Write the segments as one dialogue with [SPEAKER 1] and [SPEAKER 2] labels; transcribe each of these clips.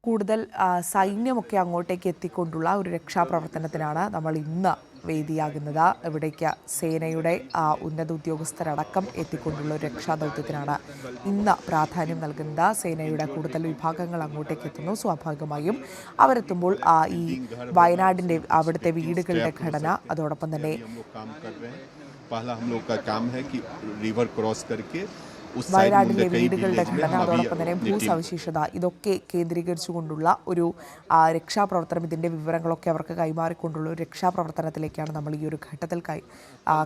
[SPEAKER 1] കൂടുതൽ സൈന്യമൊക്കെ അങ്ങോട്ടേക്ക് എത്തിക്കൊണ്ടുള്ള ഒരു രക്ഷാപ്രവർത്തനത്തിനാണ് നമ്മൾ ഇന്ന് വേദിയാകുന്നത്. ഇവിടേക്ക് സേനയുടെ ഉന്നത ഉദ്യോഗസ്ഥരടക്കം എത്തിക്കൊണ്ടുള്ള ഒരു രക്ഷാദൗത്യത്തിനാണ് ഇന്ന് പ്രാധാന്യം നൽകുന്നത്. സേനയുടെ കൂടുതൽ വിഭാഗങ്ങൾ അങ്ങോട്ടേക്ക് എത്തുന്നു. സ്വാഭാവികമായും അവരെത്തുമ്പോൾ ഈ വയനാടിൻ്റെ അവിടുത്തെ വീടുകളുടെ ഘടന, അതോടൊപ്പം തന്നെ വയനാടിലെ വീടുകളുടെ ഘടന, അതോടൊപ്പം തന്നെ ഭൂസവിശേഷത, ഇതൊക്കെ കേന്ദ്രീകരിച്ചുകൊണ്ടുള്ള ഒരു രക്ഷാപ്രവർത്തനം, ഇതിൻ്റെ വിവരങ്ങളൊക്കെ അവർക്ക് കൈമാറിക്കൊണ്ടുള്ള ഒരു രക്ഷാപ്രവർത്തനത്തിലേക്കാണ് നമ്മൾ ഈ ഒരു ഘട്ടത്തിൽ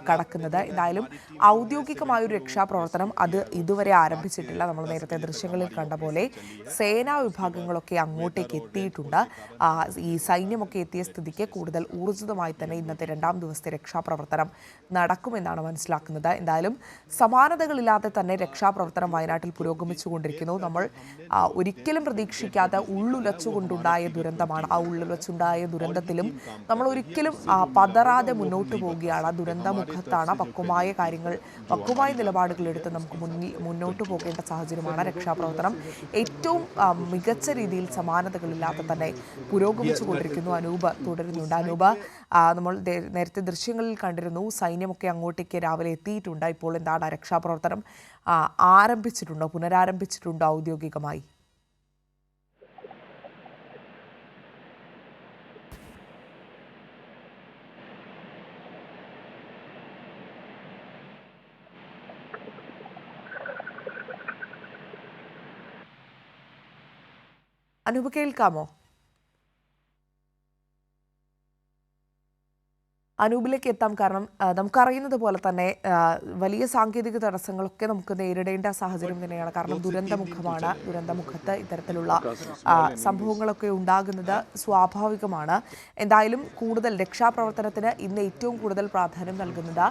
[SPEAKER 1] കടക്കുന്നത്. എന്തായാലും ഔദ്യോഗികമായൊരു രക്ഷാപ്രവർത്തനം അത് ഇതുവരെ ആരംഭിച്ചിട്ടില്ല. നമ്മൾ നേരത്തെ ദൃശ്യങ്ങളിൽ കണ്ട പോലെ സേനാ വിഭാഗങ്ങളൊക്കെ അങ്ങോട്ടേക്ക് എത്തിയിട്ടുണ്ട്. ഈ സൈന്യമൊക്കെ എത്തിയ സ്ഥിതിക്ക് കൂടുതൽ ഊർജിതമായി തന്നെ ഇന്നത്തെ 2ാം ദിവസത്തെ രക്ഷാപ്രവർത്തനം നടക്കുമെന്നാണ് മനസ്സിലാക്കുന്നത്. എന്തായാലും സമാനതകളില്ലാതെ തന്നെ രക്ഷാപ്രവർത്തനം വയനാട്ടിൽ പുരോഗമിച്ചുകൊണ്ടിരിക്കുന്നു. നമ്മൾ ഒരിക്കലും പ്രതീക്ഷിക്കാത്ത ഉള്ളുലച്ചുകൊണ്ടുണ്ടായ ദുരന്തമാണ്. ആ ഉള്ളുലച്ചുണ്ടായ ദുരന്തത്തിലും നമ്മൾ ഒരിക്കലും പതറാതെ മുന്നോട്ട് പോവുകയാണ്. ദുരന്തമുഖത്താണ്. പക്വമായ നിലപാടുകൾ എടുത്ത് നമുക്ക് മുന്നോട്ട് പോകേണ്ട സാഹചര്യമാണ്. രക്ഷാപ്രവർത്തനം ഏറ്റവും മികച്ച രീതിയിൽ സമാനതകളില്ലാതെ തന്നെ പുരോഗമിച്ചുകൊണ്ടിരിക്കുന്നു. അനൂപ് തുടരുന്നുണ്ട്. അനൂപ്, നമ്മൾ നേരത്തെ ദൃശ്യങ്ങളിൽ കണ്ടിരുന്നു സൈന്യമൊക്കെ അങ്ങോട്ടേക്ക് രാവിലെ എത്തിയിട്ടുണ്ട്. ഇപ്പോൾ എന്താണ് രക്ഷാപ്രവർത്തനം ആരംഭിച്ചിട്ടുണ്ടോ, പുനരാരംഭിച്ചിട്ടുണ്ടോ ഔദ്യോഗികമായി? അനൂപ്, കേൾക്കാമോ? അനൂപിലേക്ക് എത്താം. കാരണം നമുക്കറിയുന്നത് പോലെ തന്നെ വലിയ സാങ്കേതിക തടസ്സങ്ങളൊക്കെ നമുക്ക് നേരിടേണ്ട സാഹചര്യം തന്നെയാണ്. കാരണം ദുരന്തമുഖമാണ്. ദുരന്തമുഖത്ത് ഇത്തരത്തിലുള്ള സംഭവങ്ങളൊക്കെ ഉണ്ടാകുന്നത് സ്വാഭാവികമാണ്. എന്തായാലും കൂടുതൽ രക്ഷാപ്രവർത്തനത്തിന് ഇന്ന് ഏറ്റവും കൂടുതൽ പ്രാധാന്യം നൽകുന്നത്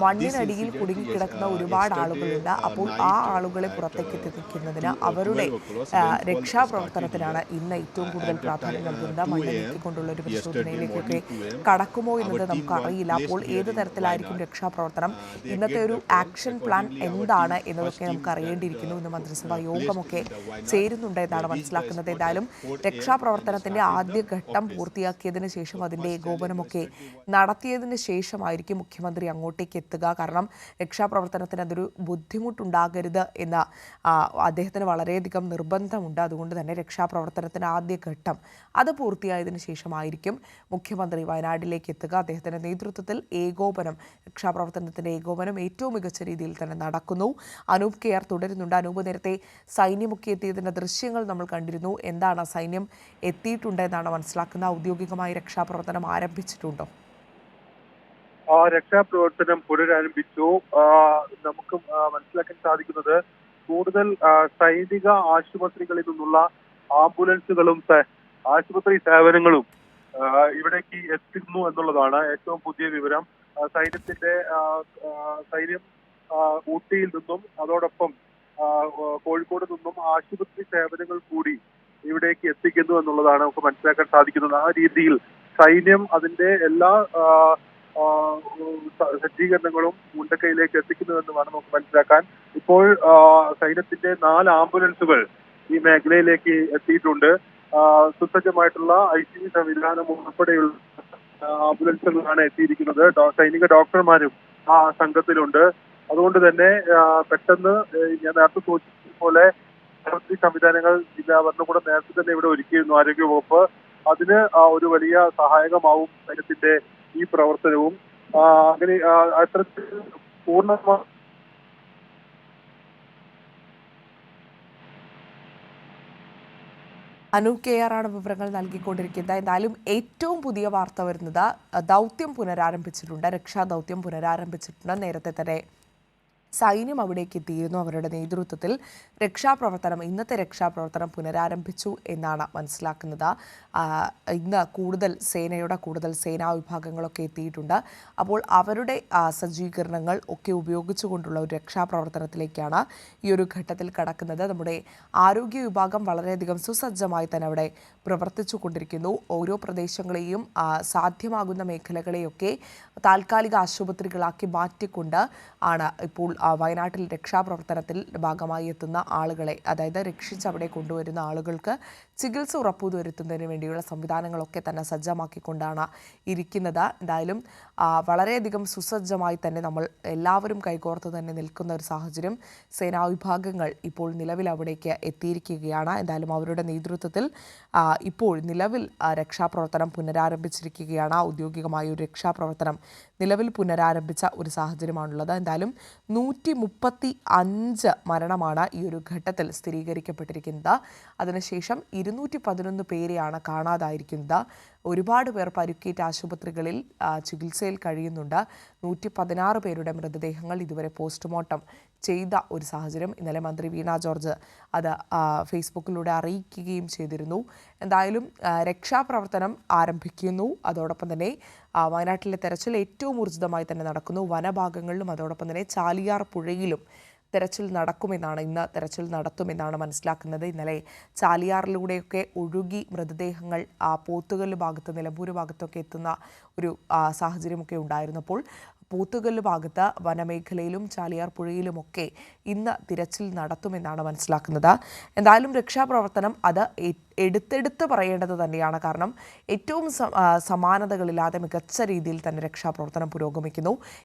[SPEAKER 1] മണ്ണിനടിയിൽ കുടുങ്ങിക്കിടക്കുന്ന ഒരുപാട് ആളുകളുണ്ട്. അപ്പോൾ ആ ആളുകളെ പുറത്തേക്ക് എത്തിക്കുന്നതിന് അവരുടെ രക്ഷാപ്രവർത്തനത്തിനാണ് ഇന്ന് ഏറ്റവും കൂടുതൽ പ്രാധാന്യം നൽകുന്നത്. മണ്ണ് നീക്കിക്കൊണ്ടുള്ള ഒരു പരിശോധനയിലേക്കൊക്കെ കടക്കുമോ എന്നത് അറിയില്ല. അപ്പോൾ ഏത് തരത്തിലായിരിക്കും രക്ഷാപ്രവർത്തനം, ഇന്നത്തെ ഒരു ആക്ഷൻ പ്ലാൻ എന്താണ് എന്നതൊക്കെ നമുക്ക് അറിയേണ്ടിയിരിക്കുന്നു. ഇന്ന് മന്ത്രിസഭാ യോഗമൊക്കെ ചേരുന്നുണ്ട് എന്നാണ് മനസ്സിലാക്കുന്നത്. ഏതായാലും രക്ഷാപ്രവർത്തനത്തിന്റെ ആദ്യഘട്ടം പൂർത്തിയാക്കിയതിന് ശേഷം അതിന്റെ ഏകോപനമൊക്കെ നടത്തിയതിന് ശേഷമായിരിക്കും മുഖ്യമന്ത്രി അങ്ങോട്ടേക്ക് എത്തുക. കാരണം രക്ഷാപ്രവർത്തനത്തിന് അതൊരു ബുദ്ധിമുട്ടുണ്ടാകരുത് എന്ന് അദ്ദേഹത്തിന് വളരെയധികം നിർബന്ധമുണ്ട്. അതുകൊണ്ട് തന്നെ രക്ഷാപ്രവർത്തനത്തിന് ആദ്യഘട്ടം അത് പൂർത്തിയായതിനു ശേഷമായിരിക്കും മുഖ്യമന്ത്രി വയനാട്ടിലേക്ക് എത്തുക. അദ്ദേഹത്തിന്റെ നേതൃത്വത്തിൽ രക്ഷാപ്രവർത്തനത്തിന്റെ ഏകോപനം ഏറ്റവും മികച്ച രീതിയിൽ തന്നെ നടക്കുന്നു. അനൂപ് കെ ആർ തുടരുന്നുണ്ട്. അനൂപ്, നേരത്തെ സൈന്യമൊക്കെ എത്തിയതിന്റെ ദൃശ്യങ്ങൾ നമ്മൾ കണ്ടിരുന്നു. എന്താണ്, സൈന്യം എത്തിയിട്ടുണ്ട് എന്നാണ് മനസ്സിലാക്കുന്നത്? ഔദ്യോഗികമായി രക്ഷാപ്രവർത്തനം ആരംഭിച്ചിട്ടുണ്ടോ?
[SPEAKER 2] രക്ഷാപ്രവർത്തനം പുനരാരംഭിച്ചു. നമുക്ക് മനസ്സിലാക്കാൻ സാധിക്കുന്നത് കൂടുതൽ സൈനിക ആശുപത്രികളിൽ നിന്നുള്ള ആംബുലൻസുകളും ആശുപത്രി സേവനങ്ങളും ഇവിടേക്ക് എത്തുന്നു എന്നുള്ളതാണ് ഏറ്റവും പുതിയ വിവരം. സൈന്യം ഊട്ടിയിൽ നിന്നും അതോടൊപ്പം കോഴിക്കോട് നിന്നും ആശുപത്രി സേവനങ്ങൾ കൂടി ഇവിടേക്ക് എത്തിക്കുന്നു എന്നുള്ളതാണ് നമുക്ക് മനസ്സിലാക്കാൻ സാധിക്കുന്നത്. ആ രീതിയിൽ സൈന്യം അതിന്റെ എല്ലാ സജ്ജീകരണങ്ങളും മുണ്ടക്കൈയിലേക്ക് എത്തിക്കുന്നുവെന്ന് വേണം നമുക്ക് മനസ്സിലാക്കാൻ. ഇപ്പോൾ സൈന്യത്തിന്റെ 4 ആംബുലൻസുകൾ ഈ മേഖലയിലേക്ക് എത്തിയിട്ടുണ്ട്. സുസജ്ജമായിട്ടുള്ള ICU സംവിധാനം ഉൾപ്പെടെയുള്ള ആംബുലൻസുകളാണ് എത്തിയിരിക്കുന്നത്. സൈനിക ഡോക്ടർമാരും ആ സംഘത്തിലുണ്ട്. അതുകൊണ്ട് തന്നെ പെട്ടെന്ന് ഞാൻ നേരത്തെ സൂചിപ്പിച്ചതുപോലെ ആശുപത്രി സംവിധാനങ്ങൾ ജില്ലാ ഭരണകൂടം നേരത്തെ തന്നെ ഇവിടെ ഒരുക്കിയിരുന്നു, ആരോഗ്യവകുപ്പ്. അതിന് ഒരു വലിയ സഹായകമാവും സൈന്യത്തിന്റെ ഈ പ്രവർത്തനവും. അങ്ങനെ അത്തരത്തിൽ പൂർണ്ണമായി
[SPEAKER 1] അനൂപ് കെ ആർ ആണ് വിവരങ്ങൾ നൽകിക്കൊണ്ടിരിക്കുന്നത്. എന്തായാലും ഏറ്റവും പുതിയ വാർത്ത വരുന്നത് ദൗത്യം പുനരാരംഭിച്ചിട്ടുണ്ട്. രക്ഷാദൗത്യം പുനരാരംഭിച്ചിട്ടുണ്ട്. നേരത്തെ തന്നെ സൈന്യം അവിടേക്ക് എത്തിയിരുന്നു. അവരുടെ നേതൃത്വത്തിൽ ഇന്നത്തെ രക്ഷാപ്രവർത്തനം പുനരാരംഭിച്ചു എന്നാണ് മനസ്സിലാക്കുന്നത്. ഇന്ന് കൂടുതൽ സേനാ വിഭാഗങ്ങളൊക്കെ എത്തിയിട്ടുണ്ട്. അപ്പോൾ അവരുടെ സജ്ജീകരണങ്ങൾ ഒക്കെ ഉപയോഗിച്ചുകൊണ്ടുള്ള ഒരു രക്ഷാപ്രവർത്തനത്തിലേക്കാണ് ഈ ഒരു ഘട്ടത്തിൽ കടക്കുന്നത്. നമ്മുടെ ആരോഗ്യ വിഭാഗം വളരെയധികം സുസജ്ജമായി തന്നെ അവിടെ പ്രവർത്തിച്ചു കൊണ്ടിരിക്കുന്നു. ഓരോ പ്രദേശങ്ങളെയും സാധ്യമാകുന്ന മേഖലകളെയൊക്കെ താൽക്കാലിക ആശുപത്രികളാക്കി മാറ്റിക്കൊണ്ട് ആണ് ഇപ്പോൾ വയനാട്ടിൽ രക്ഷാപ്രവർത്തനത്തിൽ ഭാഗമായി എത്തുന്ന ആളുകളെ, അതായത് രക്ഷിച്ച് അവിടെ കൊണ്ടുവരുന്ന ആളുകൾക്ക് ചികിത്സ ഉറപ്പുവരുത്തുന്നതിന് വേണ്ടിയുള്ള സംവിധാനങ്ങളൊക്കെ തന്നെ സജ്ജമാക്കിക്കൊണ്ടാണ് ഇരിക്കുന്നത്. എന്തായാലും വളരെയധികം സുസജ്ജമായി തന്നെ നമ്മൾ എല്ലാവരും കൈകോർത്ത് തന്നെ നിൽക്കുന്ന ഒരു സാഹചര്യം. സേനാ വിഭാഗങ്ങൾ ഇപ്പോൾ നിലവിൽ അവിടേക്ക് എത്തിയിരിക്കുകയാണ്. എന്തായാലും അവരുടെ നേതൃത്വത്തിൽ ഇപ്പോൾ നിലവിൽ രക്ഷാപ്രവർത്തനം പുനരാരംഭിച്ചിരിക്കുകയാണ്. ഔദ്യോഗികമായ ഒരു രക്ഷാപ്രവർത്തനം നിലവിൽ പുനരാരംഭിച്ച ഒരു സാഹചര്യമാണുള്ളത്. എന്തായാലും 135 മരണമാണ് ഈ ഒരു ഘട്ടത്തിൽ സ്ഥിരീകരിക്കപ്പെട്ടിരിക്കുന്നത്. അതിനുശേഷം 211 പേരെയാണ് കാണാതായിരിക്കുന്നത്. ഒരുപാട് പേർ പരുക്കേറ്റ് ആശുപത്രികളിൽ ചികിത്സയിൽ കഴിയുന്നുണ്ട്. 116 പേരുടെ മൃതദേഹങ്ങൾ ഇതുവരെ പോസ്റ്റ്മോർട്ടം ചെയ്ത ഒരു സാഹചര്യം ഇന്നലെ മന്ത്രി വീണ ജോർജ് അത് ഫേസ്ബുക്കിലൂടെ അറിയിക്കുകയും ചെയ്തിരുന്നു. എന്തായാലും രക്ഷാപ്രവർത്തനം ആരംഭിക്കുന്നു. അതോടൊപ്പം തന്നെ വയനാട്ടിലെ തെരച്ചിൽ ഏറ്റവും ഊർജിതമായി തന്നെ നടക്കുന്നു. വനഭാഗങ്ങളിലും അതോടൊപ്പം തന്നെ ചാലിയാർ പുഴയിലും തെരച്ചിൽ നടക്കുമെന്നാണ്, ഇന്ന് തെരച്ചിൽ നടത്തുമെന്നാണ് മനസ്സിലാക്കുന്നത്. ഇന്നലെ ചാലിയാറിലൂടെയൊക്കെ ഒഴുകി മൃതദേഹങ്ങൾ പോത്തുകല്ല് ഭാഗത്ത്, നിലമ്പൂർ ഭാഗത്തൊക്കെ എത്തുന്ന ഒരു സാഹചര്യമൊക്കെ ഉണ്ടായിരുന്നപ്പോൾ പോത്തുകല്ല് ഭാഗത്ത് വനമേഖലയിലും ചാലിയാർ പുഴയിലുമൊക്കെ ഇന്ന് തിരച്ചിൽ നടത്തുമെന്നാണ് മനസ്സിലാക്കുന്നത്. എന്തായാലും രക്ഷാപ്രവർത്തനം അത് എടുത്തെടുത്ത് പറയേണ്ടത് തന്നെയാണ്. കാരണം ഏറ്റവും സമാനതകളില്ലാതെ മികച്ച രീതിയിൽ തന്നെ രക്ഷാപ്രവർത്തനം പുരോഗമിക്കുന്നു.